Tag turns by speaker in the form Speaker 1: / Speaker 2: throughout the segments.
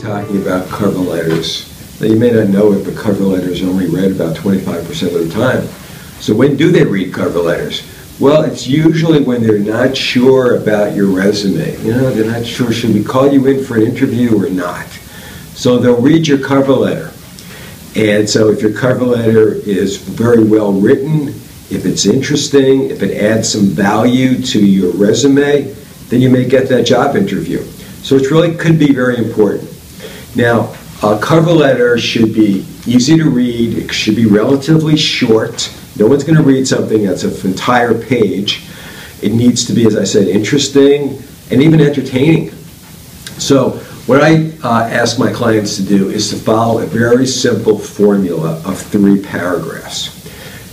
Speaker 1: talking about cover letters. Now, you may not know it, but cover letters are only read about 25% of the time. So when do they read cover letters? Well, it's usually when they're not sure about your resume. You know, they're not sure, should we call you in for an interview or not? So they'll read your cover letter. And so if your cover letter is very well written, if it's interesting, if it adds some value to your resume, then you may get that job interview. So it really could be very important. Now, a cover letter should be easy to read. It should be relatively short. No one's going to read something that's an entire page. It needs to be, as I said, interesting and even entertaining. So what I ask my clients to do is to follow a very simple formula of 3 paragraphs.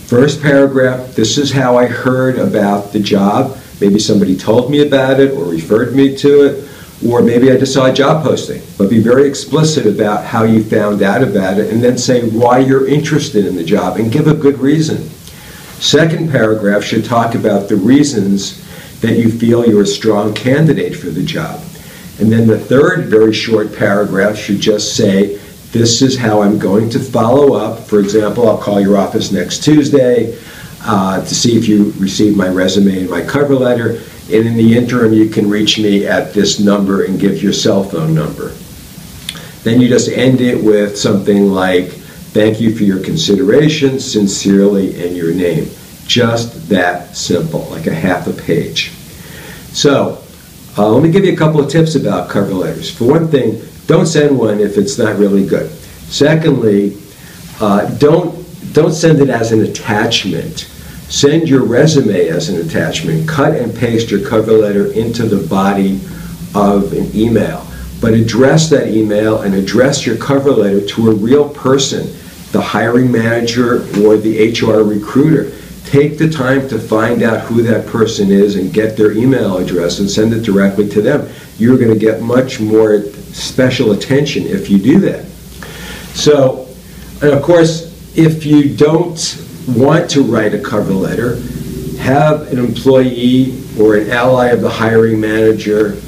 Speaker 1: First paragraph, this is how I heard about the job. Maybe somebody told me about it or referred me to it, or maybe I just saw a job posting. But be very explicit about how you found out about it, and then say why you're interested in the job and give a good reason. Second paragraph should talk about the reasons that you feel you're a strong candidate for the job. And then the third very short paragraph should just say, this is how I'm going to follow up. For example, I'll call your office next Tuesday to see if you received my resume and my cover letter. And in the interim, you can reach me at this number and give your cell phone number. Then you just end it with something like, thank you for your consideration, sincerely, and your name. Just that simple, like a half a page. So, let me give you a couple of tips about cover letters. For one thing, don't send one if it's not really good. Secondly, don't send it as an attachment. Send your resume as an attachment. Cut and paste your cover letter into the body of an email. But address that email and address your cover letter to a real person, the hiring manager or the HR recruiter. Take the time to find out who that person is and get their email address and send it directly to them. You're going to get much more special attention if you do that. So, and of course, if you don't want to write a cover letter, have an employee or an ally of the hiring manager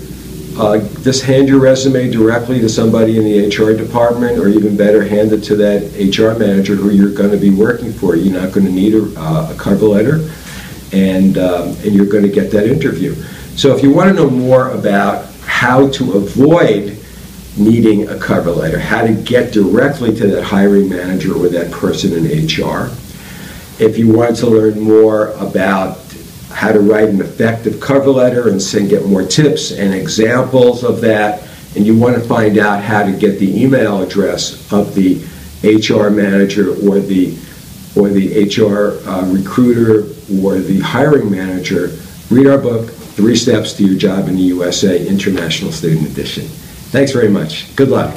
Speaker 1: just hand your resume directly to somebody in the HR department, or even better, hand it to that HR manager who you're going to be working for. You're not going to need a cover letter, and you're going to get that interview. So if you want to know more about how to avoid needing a cover letter, how to get directly to that hiring manager or that person in HR, if you want to learn more about how to write an effective cover letter and get more tips and examples of that, and you want to find out how to get the email address of the HR manager or the HR recruiter or the hiring manager, read our book, 3 Steps to Your Job in the USA, International Student Edition. Thanks very much. Good luck.